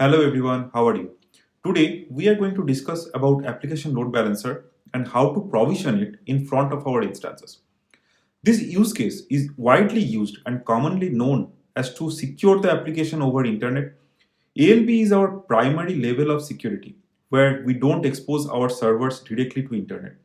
Hello everyone, how are you? Today we are going to discuss about application load balancer and how to provision it in front of our instances. This use case is widely used and commonly known as to secure the application over internet. ALB is our primary level of security where we don't expose our servers directly to internet.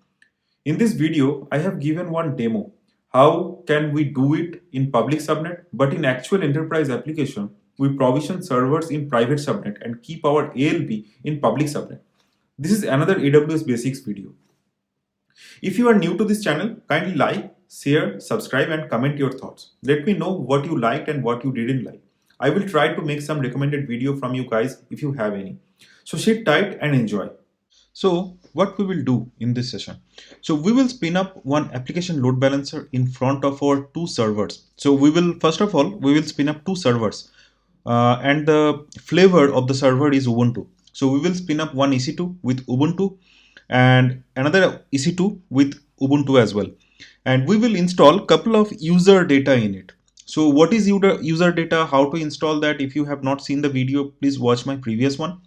In this video, I have given one demo. How can we do it in public subnet, but in actual enterprise application, we provision servers in private subnet and keep our ALB in public subnet. This is another AWS basics video. If you are new to this channel, kindly like, share, subscribe and comment your thoughts. Let me know what you liked and what you didn't like. I will try to make some recommended video from you guys if you have any. So sit tight and enjoy. So what we will do in this session? So we will spin up one application load balancer in front of our two servers. So we will, first of all, we will spin up two servers and the flavor of the server is Ubuntu. So we will spin up one EC2 with Ubuntu and another EC2 with Ubuntu as well. And we will install a couple of user data in it. So what is user data? How to install that? If you have not seen the video, please watch my previous one.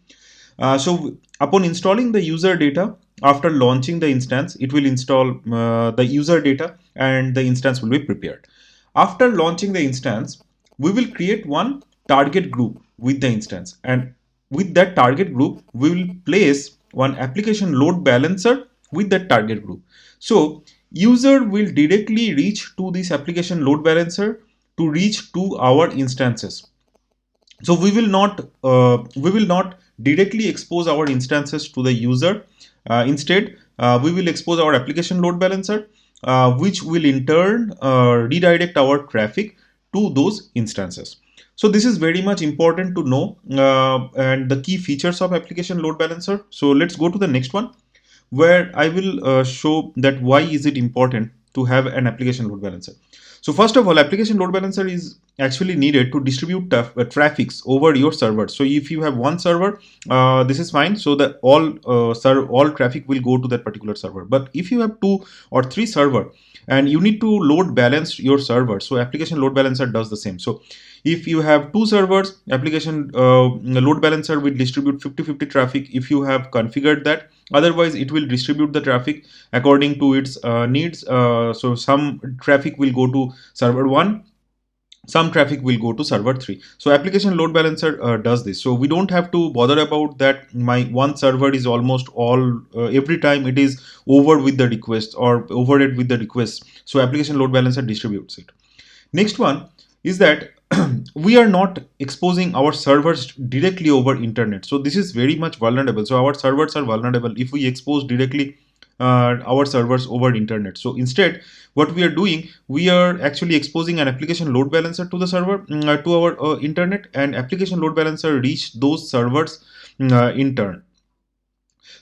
So upon installing the user data, after launching the instance, it will install the user data and the instance will be prepared. After launching the instance, we will create one target group with the instance, and with that target group, we will place one application load balancer with that target group. So user will directly reach to this application load balancer to reach to our instances. So we will not directly expose our instances to the user. Instead, we will expose our application load balancer, which will in turn redirect our traffic to those instances. So this is very much important to know and the key features of application load balancer. So let's go to the next one, where I will show that why is it important to have an application load balancer. So first of all, application load balancer is actually needed to distribute traffics over your server. So if you have one server, this is fine. So that all traffic will go to that particular server. But if you have two or three server and you need to load balance your server, so application load balancer does the same. So if you have two servers, application load balancer will distribute 50-50 traffic if you have configured that. Otherwise, it will distribute the traffic according to its needs. So some traffic will go to server 1, some traffic will go to server 3. So application load balancer does this. So we don't have to bother about that my one server is almost all every time it is over with the requests or overhead with the requests. So application load balancer distributes it. Next one is that we are not exposing our servers directly over internet. So this is very much vulnerable. So our servers are vulnerable if we expose directly our servers over internet. So instead, what we are doing, we are actually exposing an application load balancer to the server, to our internet, and application load balancer reach those servers in turn.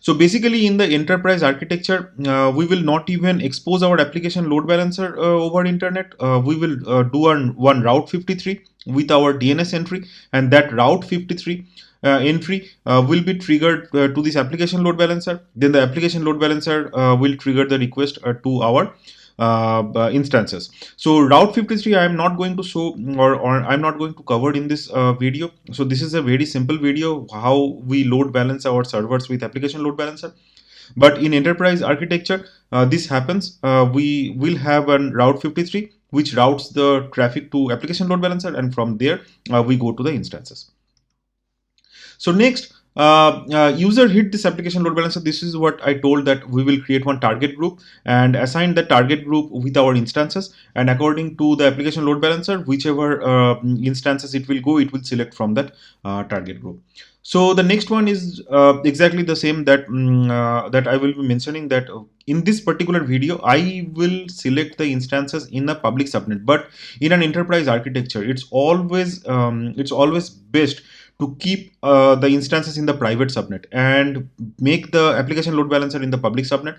So basically in the enterprise architecture, we will not even expose our application load balancer over internet. We will do one route 53 with our DNS entry, and that route 53 entry will be triggered to this application load balancer. Then the application load balancer will trigger the request to our instances. So route 53 I am not going to show or I'm not going to cover in this video. So this is a very simple video how we load balance our servers with application load balancer. But in enterprise architecture, this happens. We will have a route 53 which routes the traffic to application load balancer, and from there we go to the instances. So next, user hit this application load balancer. This is what I told, that we will create one target group and assign the target group with our instances, and according to the application load balancer, whichever instances it will go, it will select from that target group. So the next one is exactly the same, that that I will be mentioning, that in this particular video I will select the instances in a public subnet. But in an enterprise architecture, it's always best to keep the instances in the private subnet and make the application load balancer in the public subnet,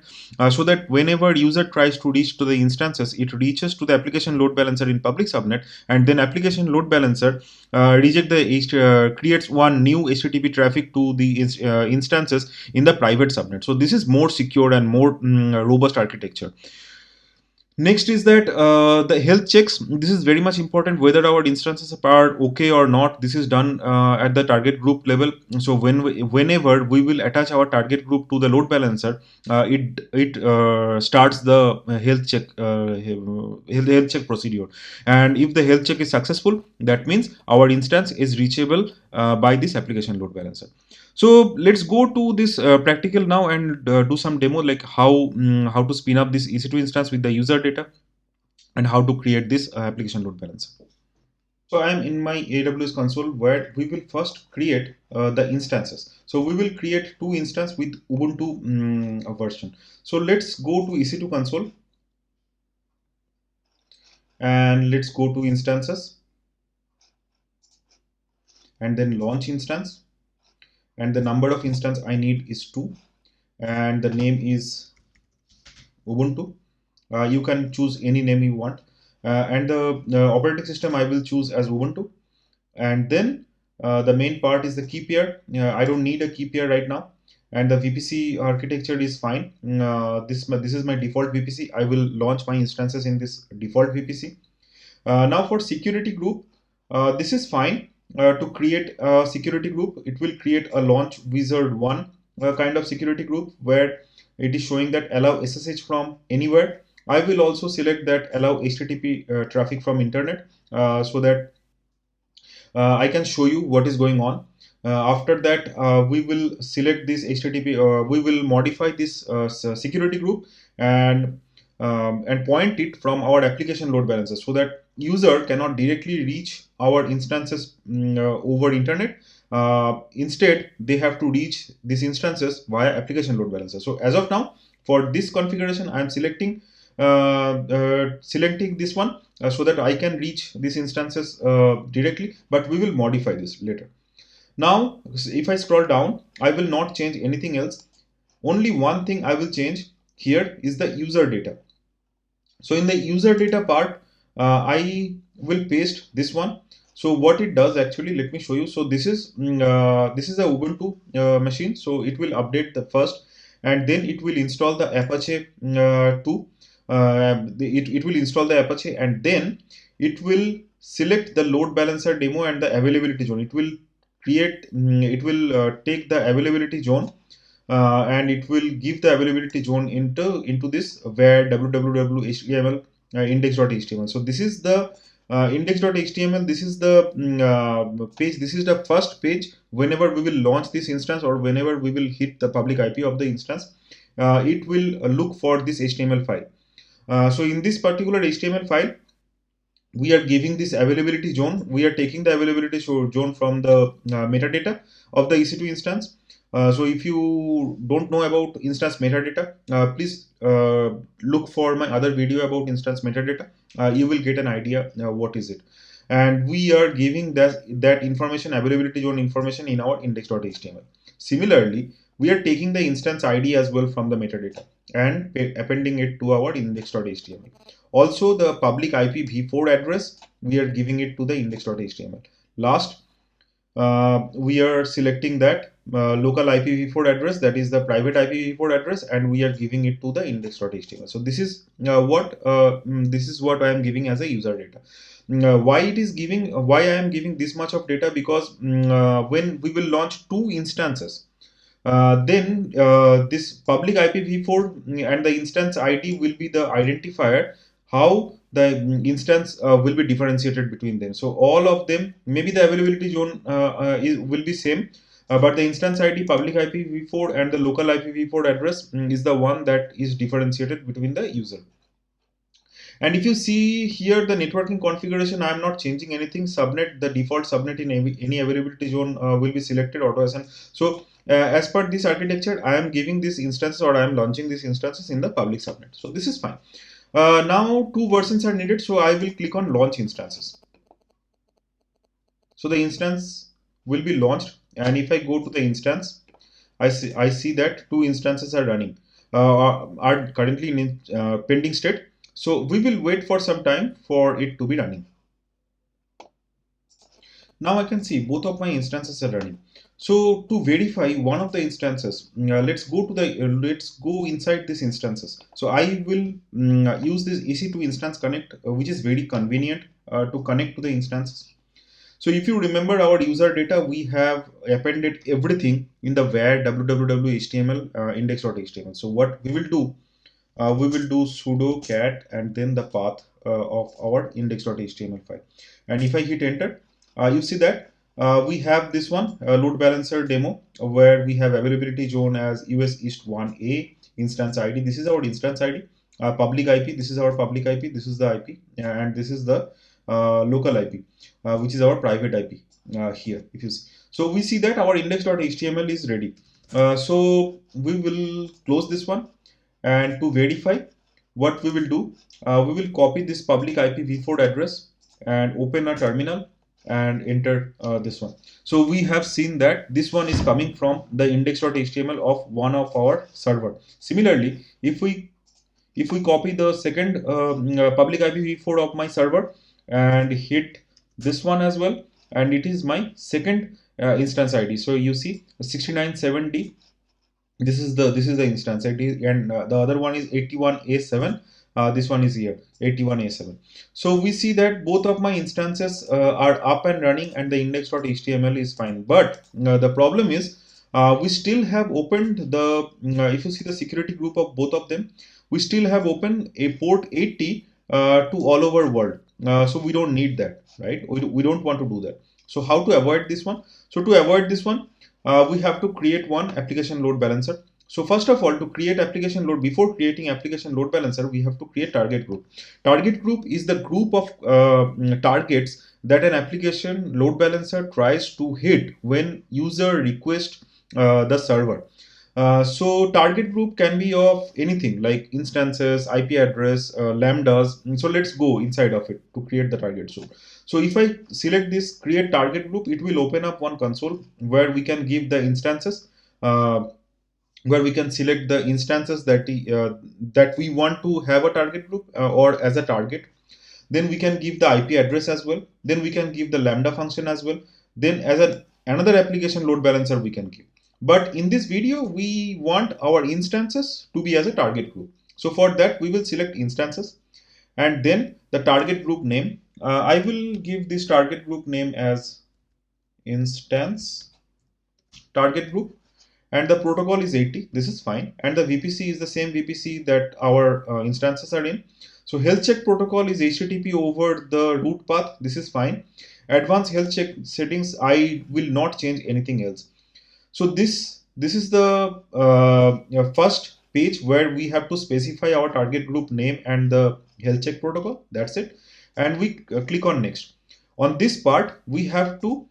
so that whenever user tries to reach to the instances, it reaches to the application load balancer in public subnet, and then application load balancer creates one new HTTP traffic to the instances in the private subnet. So this is more secure and more robust architecture. Next is that the health checks. This is very much important whether our instances are okay or not. This is done at the target group level. So whenever we will attach our target group to the load balancer, it starts the health check procedure. And if the health check is successful, that means our instance is reachable by this application load balancer. So let's go to this practical now and do some demo, like how to spin up this EC2 instance with the user data and how to create this application load balancer. So I am in my AWS console where we will first create the instances. So we will create two instances with Ubuntu version. So let's go to EC2 console and let's go to instances and then launch instance, and the number of instance I need is 2 and the name is Ubuntu. You can choose any name you want, and the operating system I will choose as Ubuntu. And then the main part is the key pair. I don't need a key pair right now, and the VPC architecture is fine. This is my default VPC. I will launch my instances in this default VPC. Now for security group, this is fine. To create a security group, it will create a launch wizard one kind of security group where it is showing that allow SSH from anywhere. I will also select that allow HTTP traffic from internet so that I can show you what is going on. After that, we will select this HTTP. We will modify this security group and point it from our application load balancer so that user cannot directly reach our instances over internet. Instead, they have to reach these instances via application load balancer. So as of now, for this configuration, I am selecting this one so that I can reach these instances directly, but we will modify this later. Now, if I scroll down, I will not change anything else. Only one thing I will change here is the user data. So in the user data part, I will paste this one. So what it does actually, let me show you. So this is a Ubuntu machine. So it will update the first, and then it will install the Apache 2. It will install the Apache, and then it will select the load balancer demo and the availability zone. It will take the availability zone and it will give the availability zone into this where www.html index.html. So this is the index.html. This is the page. This is the first page. Whenever we will launch this instance or whenever we will hit the public IP of the instance, it will look for this HTML file. So in this particular HTML file, we are giving this availability zone. We are taking the availability zone from the metadata of the EC2 instance. So if you don't know about instance metadata, please look for my other video about instance metadata. You will get an idea what is it. And we are giving that information, availability zone information, in our index.html. Similarly, we are taking the instance ID as well from the metadata and appending it to our index.html. Also, the public IP v4 address, we are giving it to the index.html. Last, we are selecting that local IPv4 address, that is the private IPv4 address, and we are giving it to the index.html. So this is what I am giving as a user data. Why I am giving this much of data? Because when we will launch two instances, then this public IPv4 and the instance ID will be the identifier how the instance will be differentiated between them. So all of them, maybe the availability zone will be same, but the instance ID, public IPv4 and the local IPv4 address is the one that is differentiated between the user. And if you see here the networking configuration, I am not changing anything. Subnet, the default subnet in any availability zone will be selected auto assign. So as per this architecture, I am giving these instances or I am launching these instances in the public subnet. So this is fine. Now two versions are needed. So I will click on launch instances. So the instance will be launched, and if I go to the instance, I see that two instances are running, are currently in pending state. So we will wait for some time for it to be running. Now I can see both of my instances are running. So to verify one of the instances, let's go inside these instances. So I will use this EC2 instance connect, which is very convenient to connect to the instances. So if you remember our user data, we have appended everything in the var www html index.html. So what we will do sudo cat and then the path of our index.html file. And if I hit enter, you see that we have this one load balancer demo where we have availability zone as US East 1A, instance ID. This is our instance ID. Public IP. This is our public IP. This is the IP, and this is the local IP, which is our private IP here. If you see, so we see that our index.html is ready. So we will close this one, and to verify, what we will do, we will copy this public IPv4 address and open a terminal and enter this one. So we have seen that this one is coming from the index.html of one of our server. Similarly, if we copy the second public IPv4 of my server and hit this one as well, and it is my second instance ID. So you see 697D. This is the instance ID, and the other one is 81A7. This one is here 81A7. So we see that both of my instances are up and running, and the index.html is fine. But the problem is we still have opened the if you see the security group of both of them, we still have opened a port 80 to all over world. So we don't need that, right? We don't want to do that. So how to avoid this one? So to avoid this one, we have to create one application load balancer. So first of all, to create application load, before creating application load balancer, we have to create target group. Target group is the group of targets that an application load balancer tries to hit when user requests the server. So target group can be of anything like instances, IP address, lambdas. So let's go inside of it to create the target group. So if I select this create target group, it will open up one console where we can give the instances, where we can select the instances that we want to have a target group or as a target. Then we can give the IP address as well. Then we can give the lambda function as well. Then as another application load balancer we can give. But in this video, we want our instances to be as a target group. So for that, we will select instances and then the target group name. I will give this target group name as instance target group, and the protocol is 80. This is fine. And the VPC is the same VPC that our instances are in. So health check protocol is HTTP over the root path. This is fine. Advanced health check settings, I will not change anything else. So this is the first page where we have to specify our target group name and the health check protocol. That's it. And we click on next. On this part, we have to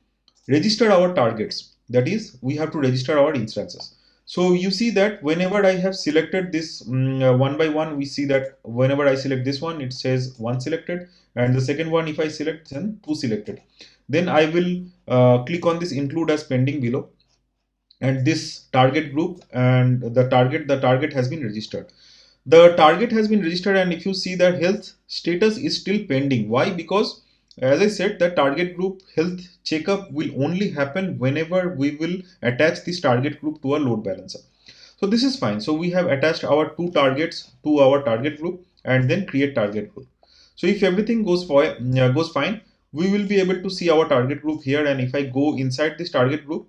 register our targets. That is, we have to register our instances. So you see that whenever I have selected this one by one, we see that whenever I select this one, it says 1 selected, and the second one, if I select, then 2 selected. Then I will click on this include as pending below, and this target group and the target has been registered. The target has been registered, and if you see that health status is still pending. Why? Because as I said, the target group health checkup will only happen whenever we will attach this target group to a load balancer. So this is fine. So we have attached our 2 targets to our target group and then create target group. So if everything goes fine, we will be able to see our target group here. And if I go inside this target group,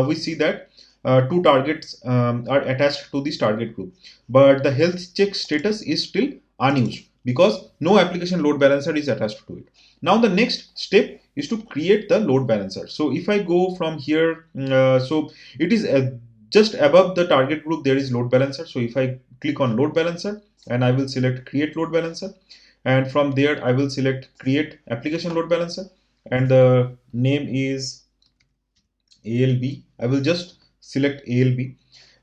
we see that 2 targets are attached to this target group, but the health check status is still unused because no application load balancer is attached to it. Now the next step is to create the load balancer. So if I go from here, so it is just above the target group, there is load balancer. So if I click on load balancer and I will select create load balancer, and from there I will select create application load balancer, and the name is ALB. I will just select ALB,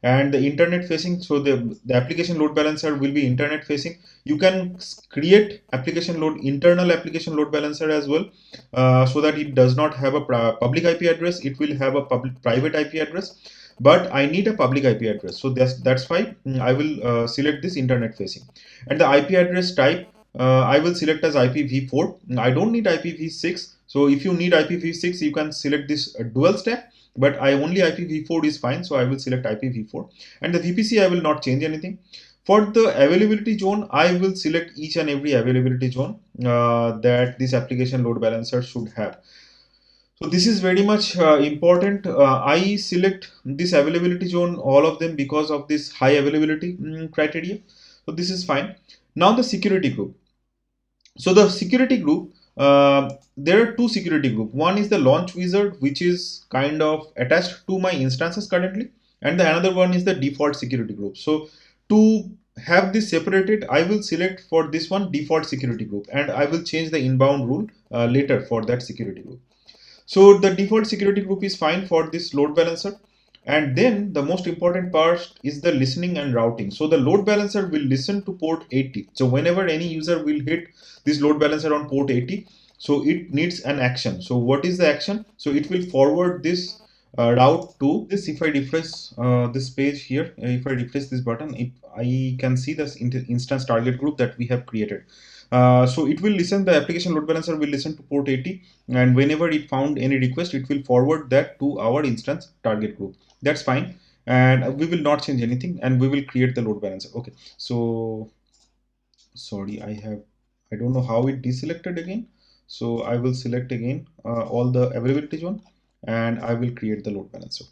and the internet facing. So the application load balancer will be internet facing. You can create internal application load balancer as well, so that it does not have a public IP address. It will have a private IP address, but I need a public IP address. So that's why I will select this internet facing, and the IP address type I will select as IPv4. I don't need IPv6. So if you need IPv6, you can select this dual stack, but I only IPv4 is fine, so I will select IPv4. And the VPC, I will not change anything. For the availability zone, I will select each and every availability zone that this application load balancer should have. So this is very much important. I select this availability zone, all of them, because of this high availability criteria. So this is fine. Now the security group. So the security group, there are two security group. One is the launch wizard, which is kind of attached to my instances currently, and the another one is the default security group. So to have this separated, I will select for this one default security group, and I will change the inbound rule later for that security group. So the default security group is fine for this load balancer. And then the most important part is the listening and routing. So the load balancer will listen to port 80. So whenever any user will hit this load balancer on port 80, so it needs an action. So what is the action? So it will forward this route to this. If I refresh this page here, if I refresh this button, I can see this instance target group that we have created. So it will listen, the application load balancer will listen to port 80, and whenever it found any request, it will forward that to our instance target group. That's fine, and we will not change anything, and we will create the load balancer. Okay, so sorry, I don't know how it deselected again. So I will select again all the availability zone, and I will create the load balancer.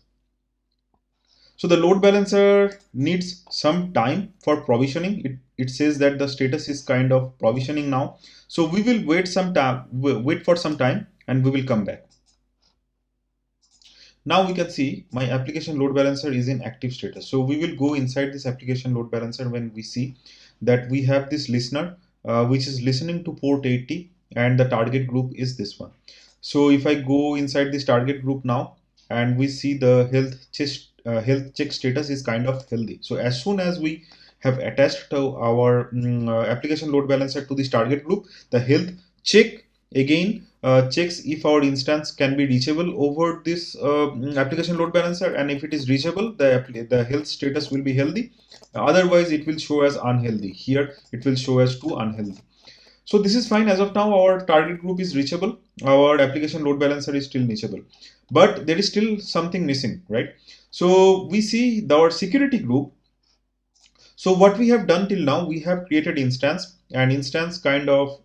So the load balancer needs some time for provisioning. It says that the status is kind of provisioning now. So we will wait for some time, and we will come back. Now we can see my application load balancer is in active status. So we will go inside this application load balancer when we see that we have this listener which is listening to port 80, and the target group is this one. So if I go inside this target group now, and we see the health check status is kind of healthy. So as soon as we have attached to our application load balancer to this target group, the health check again checks if our instance can be reachable over this application load balancer, and if it is reachable, the health status will be healthy. Otherwise it will show as unhealthy. Here it will show as too unhealthy. So this is fine. As of now, our target group is reachable, our application load balancer is still reachable, but there is still something missing, right? So we see our security group. So what we have done till now, we have created instance, and instance kind of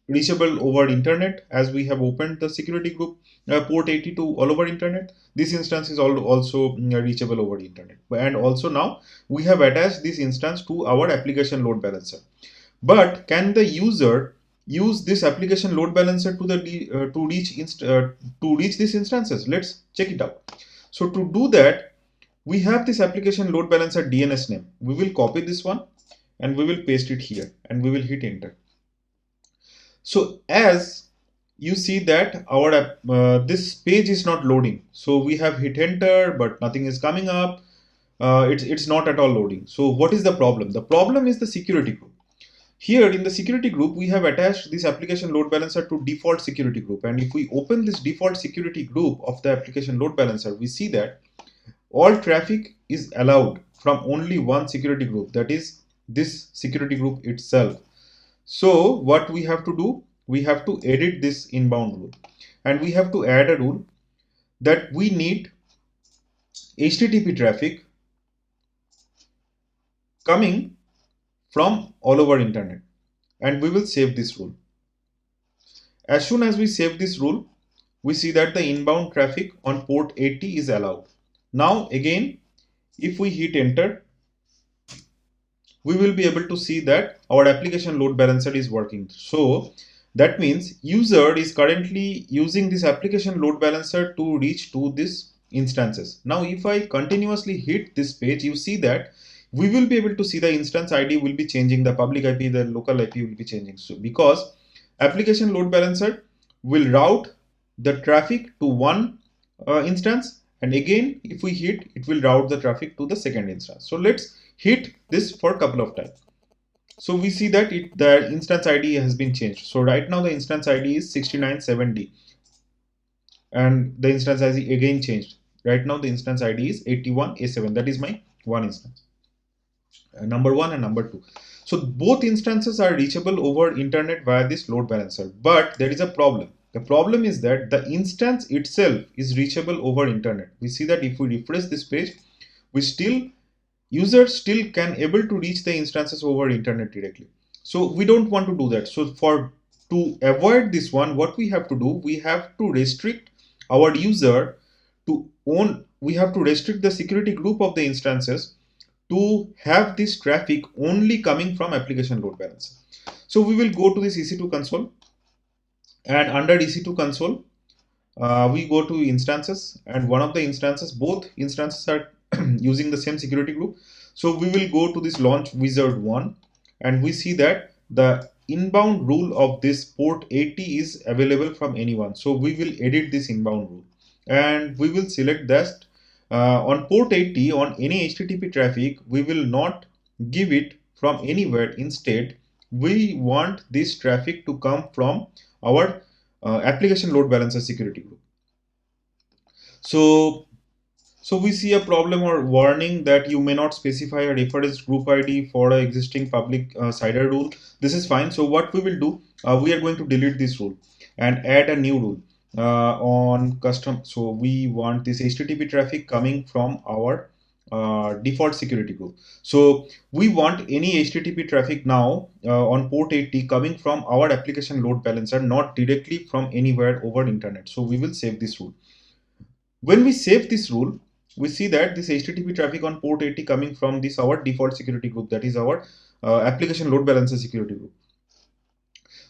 reachable over internet, as we have opened the security group port 80 to all over internet. This instance is also reachable over internet, and also now we have attached this instance to our application load balancer. But can the user use this application load balancer to reach these instances? Let's check it out. So to do that, we have this application load balancer DNS name. We will copy this one, and we will paste it here, and we will hit enter. So as you see that our this page is not loading. So we have hit enter, but nothing is coming up. It's not at all loading. So what is the problem? The problem is the security group. Here in the security group, we have attached this application load balancer to default security group. And if we open this default security group of the application load balancer, we see that all traffic is allowed from only one security group, that is this security group itself. So what we have to do, we have to edit this inbound rule, and we have to add a rule that we need HTTP traffic coming from all over internet, and we will save this rule. As soon as we save this rule, we see that the inbound traffic on port 80 is allowed. Now again, if we hit enter, we will be able to see that our application load balancer is working. So that means user is currently using this application load balancer to reach to this instances. Now if I continuously hit this page, you see that we will be able to see the instance ID will be changing, the public IP, the local IP will be changing. So because application load balancer will route the traffic to one instance, and again if we hit, it will route the traffic to the second instance. So let's hit this for a couple of times. So we see that the instance ID has been changed. So right now the instance ID is 697D, and the instance ID again changed. Right now the instance ID is 81A7. That is my one instance, number 1 and number 2. So both instances are reachable over internet via this load balancer, but there is a problem. The problem is that the instance itself is reachable over internet. We see that if we refresh this page, we still users still can able to reach the instances over internet directly. So we don't want to do that. So to avoid this one, what we have to do, we have to restrict our user to own, we have to restrict the security group of the instances to have this traffic only coming from application load balancer. So we will go to this EC2 console, and under EC2 console, we go to instances, and one of the instances, both instances are using the same security group. So we will go to this launch wizard one, and we see that the inbound rule of this port 80 is available from anyone. So we will edit this inbound rule, and we will select that on port 80 on any HTTP traffic, we will not give it from anywhere. Instead, we want this traffic to come from our application load balancer security group. So we see a problem or warning that you may not specify a reference group ID for an existing public CIDR rule. This is fine. So what we will do, we are going to delete this rule and add a new rule on custom. So we want this HTTP traffic coming from our default security group. So we want any HTTP traffic now on port 80 coming from our application load balancer, not directly from anywhere over internet. So we will save this rule. When we save this rule, we see that this HTTP traffic on port 80 coming from this our default security group, that is our application load balancer security group.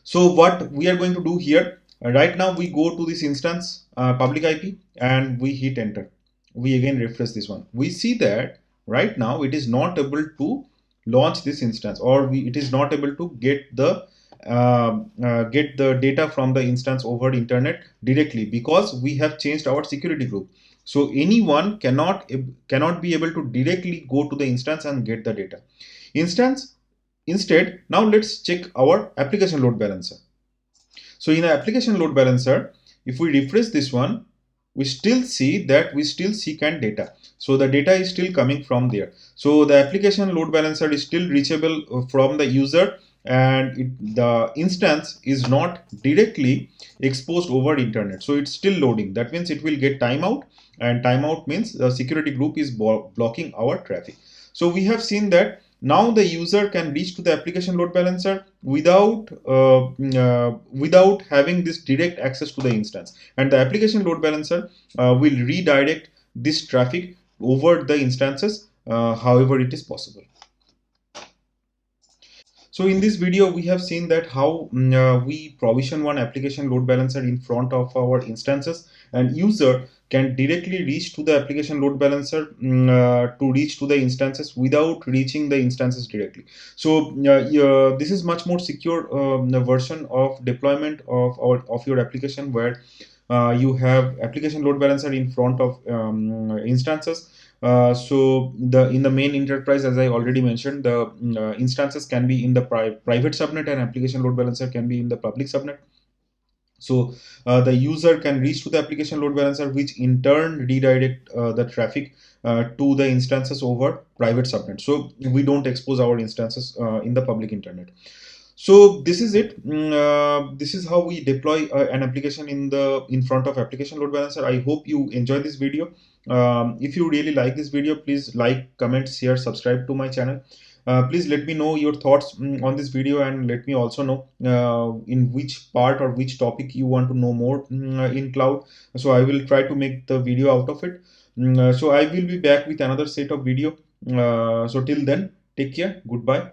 So what we are going to do here, right now we go to this instance public IP and we hit enter. We again refresh this one. We see that right now it is not able to launch this instance, or it is not able to get the data from the instance over internet directly, because we have changed our security group. So anyone cannot be able to directly go to the instance and get the data. Instead, now let's check our application load balancer. So in the application load balancer, if we refresh this one, we still see that we still see canned data. So the data is still coming from there. So the application load balancer is still reachable from the user, and the instance is not directly exposed over internet. So it's still loading. That means it will get timeout, and timeout means the security group is blocking our traffic. So we have seen that now the user can reach to the application load balancer without having this direct access to the instance, and the application load balancer will redirect this traffic over the instances however it is possible. So in this video, we have seen that how we provision one application load balancer in front of our instances, and user can directly reach to the application load balancer to reach to the instances without reaching the instances directly. So this is much more secure version of deployment of your application, where you have application load balancer in front of instances. So in the main enterprise, as I already mentioned, the instances can be in the private subnet, and application load balancer can be in the public subnet. So the user can reach to the application load balancer, which in turn redirect the traffic to the instances over private subnet. So we don't expose our instances in the public internet. So this is it. This is how we deploy an application in front of application load balancer. I hope you enjoy this video. If you really like this video, please like, comment, share, subscribe to my channel. Please let me know your thoughts on this video, and let me also know in which part or which topic you want to know more in cloud. So I will try to make the video out of it. So I will be back with another set of video. So till then, take care. Goodbye.